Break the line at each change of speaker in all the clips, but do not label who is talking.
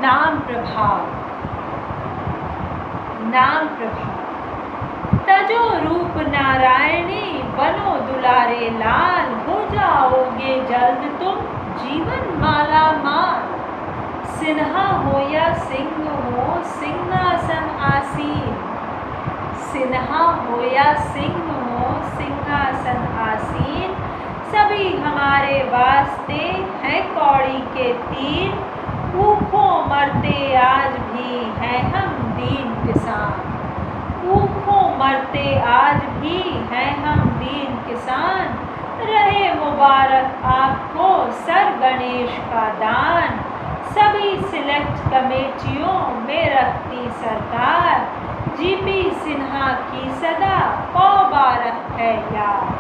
नाम प्रभाव। नाम प्रभाव। तजो रूप नारायणी, बनो दुलारे लाल, हो जाओगे जल्द तुम जीवन माला माल। सिन्हा हो या सिंह हो, सिंहासन आसीन। सिन्हा हो या सिंह हो, सिंहासन आसीन। सभी हमारे वास्ते हैं कौड़ी के तीर। भूखों मरते आज भी हैं हम दीन किसान। भूखों मरते आज भी हैं हम दीन किसान। रहे मुबारक आपको सर गणेश का दान। सभी सिलेक्ट कमेटियों में रखती सरकार। जीपी सिन्हा की सदा मुबारक है यार।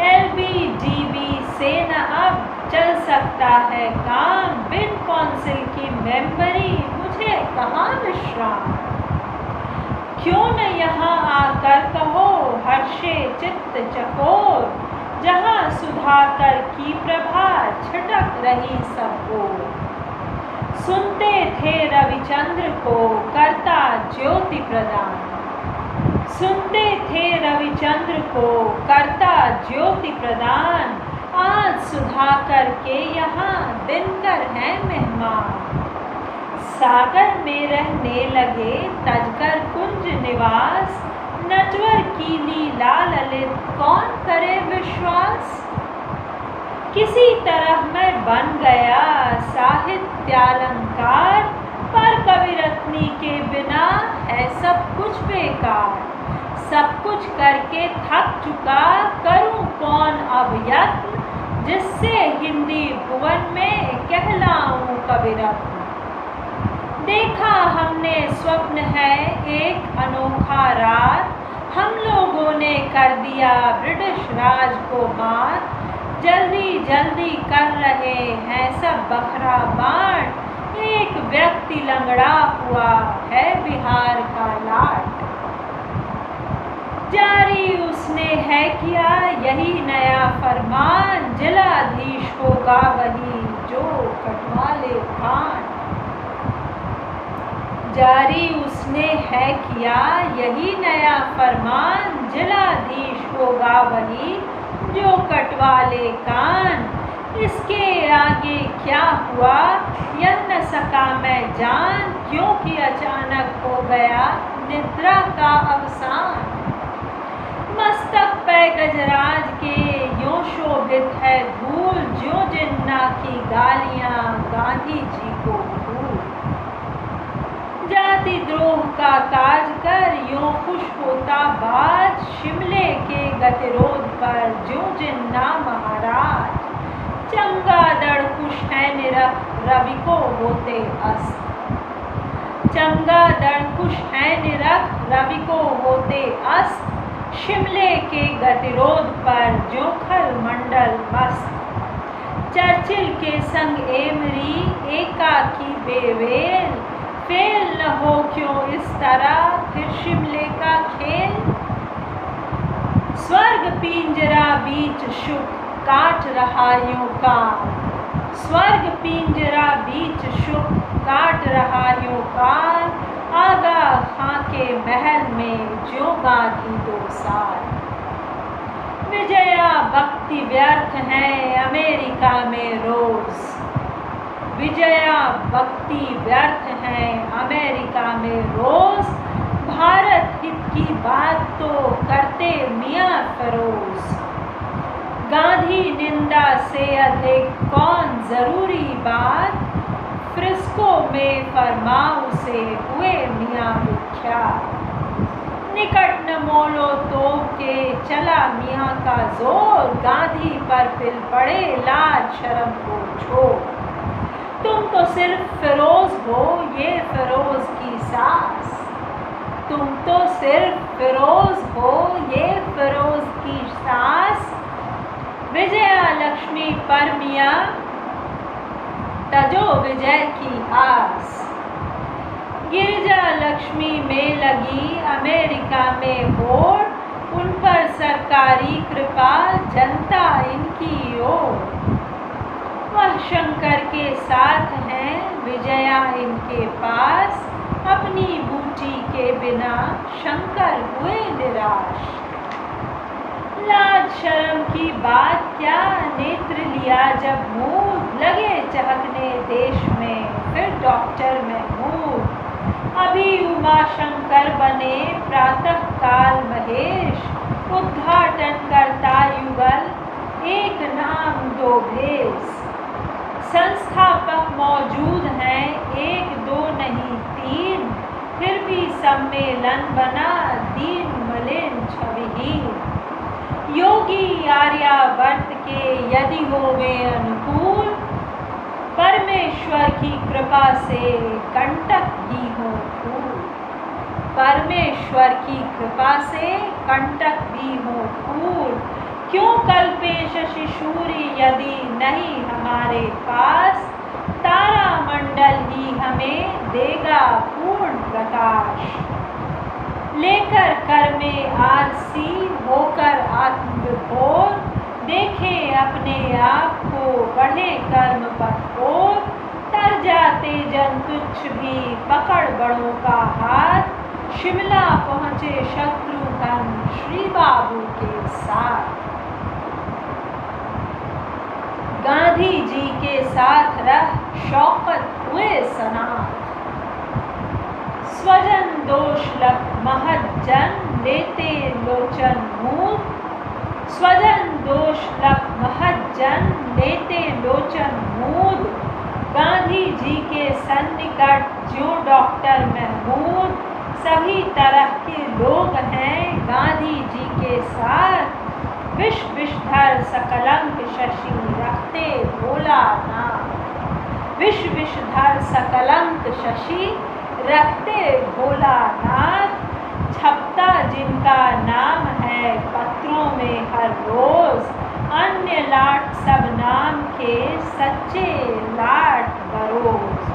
LBDB से न अब चल सकता है काम। बिन काउंसिल की मेंबरी मुझे कहाँ विश्राम। क्यों न यहाँ आकर कहो हर्षे चित्त चकोर। जहाँ सुधाकर की प्रभा छिटक रही सबको। सुनते थे रविचंद्र को करता ज्योति प्रदान। सुनते थे रविचंद्र को करता ज्योति प्रदान। आज सुधाकर के यहाँ दिनकर हैं मेहमान। सागर में रहने लगे तजकर कुंज निवास। नटवर की लीला ललित कौन करे विश्वास। किसी तरह मैं बन गया साहित्यालंकार। पर कविरत्नी के बिना है सब कुछ बेकार। सब कुछ करके थक चुका, करूं कौन अब यत्न। जिससे हिंदी भुवन में कहलाऊं कविरत्न। देखा हमने स्वप्न है एक अनोखा रात। हम लोगों ने कर दिया ब्रिटिश राज को मात। जल्दी जल्दी कर रहे हैं सब बखरा बांट। एक व्यक्ति लंगड़ा हुआ है बिहार का लाट। जारी उसने है किया यही नया फरमान। जिलाधीश होगा वही जो कटवा ले कान। जारी उसने है किया यही नया फरमान। जिलाधीश होगा वही जो कटवा ले कान। इसके आगे क्या हुआ यह न सका मैं जान। क्योंकि अचानक हो गया निद्रा का अवसान। मस्तक पे गजराज के यूं शोभित है धूल। ज्यों जिन्ना की गालियां गांधी जी को भूल। जाति द्रोह का काज कर यूं खुश होता बाज। शिमले के गतिरोध पर ज्यों जिन्ना महाराज। चमगादड़ खुश है निरख रवि को होते अस्त। चमगादड़ खुश है निरख रवि को होते अस्त। शिमले के गतिरोध पर जो खल मंडल मस्त। चर्चिल के संग एमरी एकाकी बेवेल। फेल न हो क्यों इस तरह फिर शिमले का खेल। स्वर्ग पिंजरा बीच शुक काट रहा यूं काल। स्वर्ग पिंजरा बीच शुक काट रहा यूं काल। आगा खां के महल में जो गांधी 2 साल। विजया भक्ति व्यर्थ है अमेरिका में रोज। विजया भक्ति व्यर्थ है अमेरिका में रोज। भारत हित की बात तो करते मियां फिरोज। गांधी निंदा से अधिक कौन जरूरी बात। फ्रिस्को में फरमाऊ से हुए मियां विख्यात। निकट न मोलो तो के चला मियां का जोर। गांधी पर फिर पड़े लाज शर्म को छोड़। तुम तो सिर्फ फिरोज हो ये फिरोज की सास। तुम तो सिर्फ फिरोज हो ये फिरोज की सास। विजया लक्ष्मी पर मियां तजो विजय की आस। गिरिजा लक्ष्मी में लगी अमेरिका में होड़। उन पर सरकारी कृपा जनता इनकी ओर। वह शंकर के साथ हैं विजया इनके पास, अपनी बूटी के बिना शंकर हुए निराश। लाज शर्म की बात क्या, नेत्र लिया जब मूड, लगे चहकने देश में फिर डॉक्टर महमूद। अभी उमा शंकर बने प्रातः काल महेश, उद्घाटन करता युगल एक नाम दो भेष। संस्थापक मौजूद हैं एक दो नहीं तीन, फिर भी सम्मेलन बना दीन मलिन छविहीन। योगी आर्यावर्त के यदि होवे अनुकूल, परमेश्वर की कृपा से कंटक भी हो फूल। परमेश्वर की कृपा से कंटक भी हो फूल। क्यों कल्पे शशि सूर्य यदि नहीं हमारे पास, तारा मंडल ही हमें देगा पूर्ण प्रकाश। लेकर कर में आलसी होकर आत्मविभोर, देखे अपने आप को बढ़े कर्म पथ ओर। तर जाते जन तुच्छ भी पकड़ बड़ों का हाथ, शिमला पहुँचे शत्रुघ्न श्री बाबू के साथ। गांधी जी के साथ रह शौकत हुए सनाथ, स्वजन दोष लग महज्जन लेते लोचन मूद। स्वजन दोष लग महज्जन लेते लोचन मूद। गांधी जी के सन्निकट ज्यों डॉक्टर महमूद, सभी तरह के लोग हैं गांधी जी के साथ। विष विषधर सकलंक शशि रखते भोलानाथ। विष विषधर सकलंक शशि रखते भोलानाथ। छपता जिनका नाम है पत्रों में हर रोज, अन्य लाट सब नाम के सच्चे लाट बरोज।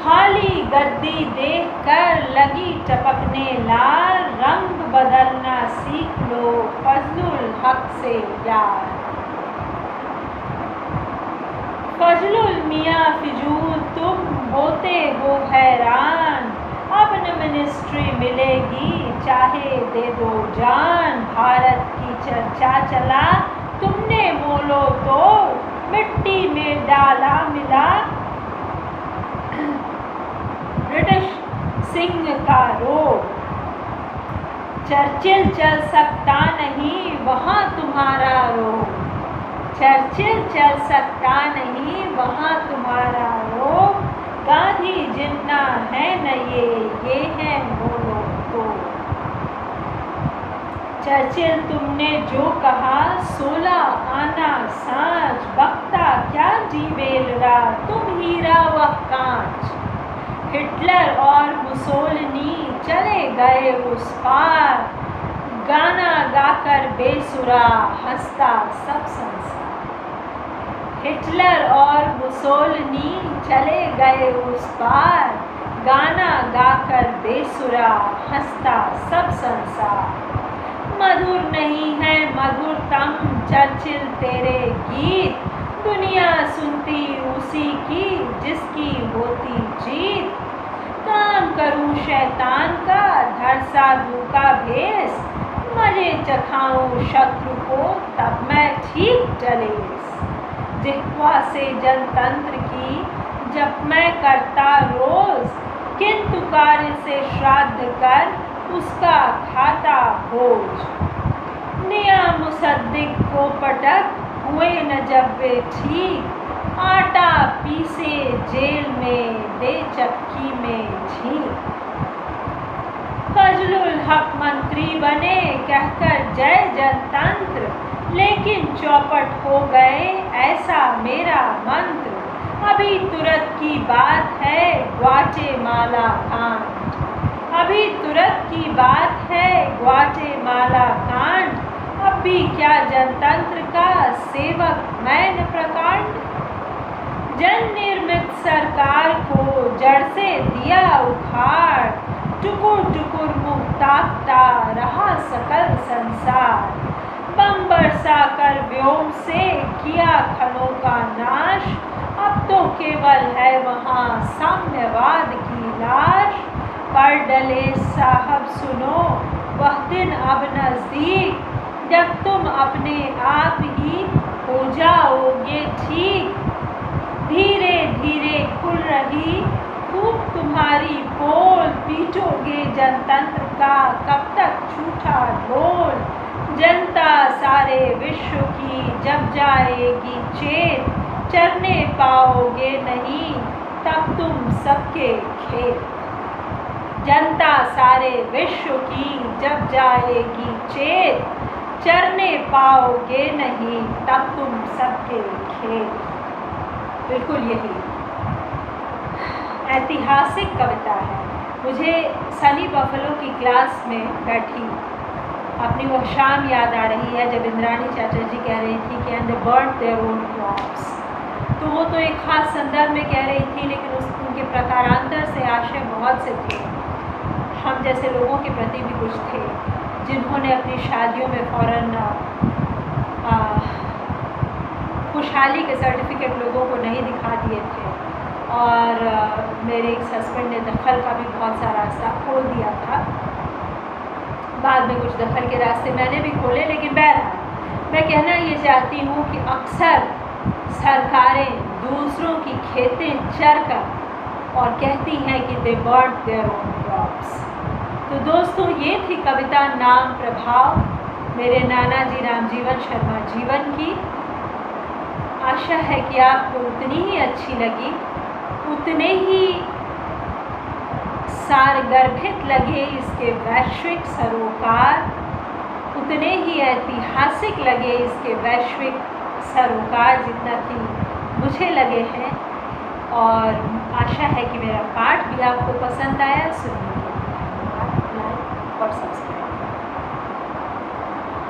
खाली गद्दी देख कर लगी टपकने लाल, रंग बदलना सीख लो फजलुल हक से यार। फजलुल मियाँ फिजूल तुम होते हो हैरान, अब न मिनिस्ट्री मिलेगी चाहे दे दो जान। भारत की चर्चा चला तुमने मोलो तो, मिट्टी में डाला मिला ब्रिटिश सिंह का रोग। चर्चिल चल सकता नहीं वहाँ तुम्हारा रोग। चर्चिल चल सकता नहीं वहाँ तुम्हारा रोग। गांधी जिन्ना है न ये है मोलो तो। चर्चिल तुमने जो कहा 16 आना सांझ, बकता क्या जीवेल रा तुम हीरा व कांच। हिटलर और मुसोलिनी चले गए उस पार, गाना गाकर बेसुरा हंसता सब संसार। हिटलर और मुसोलिनी चले गए उस पार, गाना गाकर बेसुरा हंसता सब संसार। मधुर नहीं है मधुरतम चर्चिल तेरे गीत, दुनिया सुनती उसी की जिसकी होती जीत। काम करूं शैतान का धर साधु का भेष, मजे चखाऊं शत्रु को तब मैं ठीक चलेस। जिह्वा से जनतंत्र की जब मैं करता रोज, किंतु कार्य से श्राद्ध कर उसका खाता भोज। निया मुसद्दिक को पटक हुए न जब वे ठीक, आटा पीसे जेल में दे चक्की में झीक। फजलुल हक मंत्री बने कहकर जय जनतंत्र, लेकिन चौपट हो गए ऐसा मेरा मंत्र। अभी तुरंत की बात है ग्वाटेमाला कांड, अभी तुरंत की बात है ग्वाटेमाला कांड। अब भी क्या जनतंत्र का सेवक मैं न प्रकांड। जन निर्मित सरकार को जड़ से दिया उखाड़, टुकुर टुकुर मुँह ताकता रहा सकल संसार। बम बरसा कर व्योम से किया खनों का नाश, अब तो केवल है वहाँ साम्यवाद की लाश। पर डले साहब सुनो, वह दिन अब नज़दीक जब तुम अपने आप ही हो जाओगे ठीक। धीरे धीरे खुल रही खूब तुम्हारी पोल, पीटोगे जनतंत्र का कब तक झूठा ढोल। जनता सारे विश्व की जब जाएगी चेत, चरने पाओगे नहीं तब तुम सबके खेत। जनता सारे विश्व की जब जाएगी चेत, चरने पाओगे नहीं तब तुम सबके खेत। बिल्कुल यही ऐतिहासिक कविता है। मुझे सनी बफलो की क्लास में बैठी अपनी वह शाम याद आ रही है जब इंद्राणी चैटर्जी कह रही थी कि and they burned their own crops. तो वो तो एक ख़ास संदर्भ में कह रही थी, लेकिन उनके प्रकारांतर से आशय बहुत से थे। हम जैसे लोगों के प्रति भी कुछ थे जिन्होंने अपनी शादियों में फ़ौरन खुशहाली के सर्टिफिकेट लोगों को नहीं दिखा दिए थे, और मेरे एक हस्बैंड ने दखल का भी बहुत सा रास्ता खोल दिया था। बाद में कुछ दखल के रास्ते मैंने भी खोले, लेकिन बहरहाल मैं कहना ये चाहती हूँ कि अक्सर सरकारें दूसरों की खेतें चर कर और कहती हैं कि दे बर्न्ड देयर ओन क्रॉप्स। तो दोस्तों, ये थी कविता नाम प्रभाव मेरे नाना जी रामजीवन शर्मा जीवन की। आशा है कि आपको उतनी ही अच्छी लगी, उतने ही सारगर्भित लगे इसके वैश्विक सरोकार, उतने ही ऐतिहासिक लगे इसके वैश्विक सरोकार जितना कि मुझे लगे हैं। और आशा है कि मेरा पाठ भी आपको पसंद आया। सुनिए।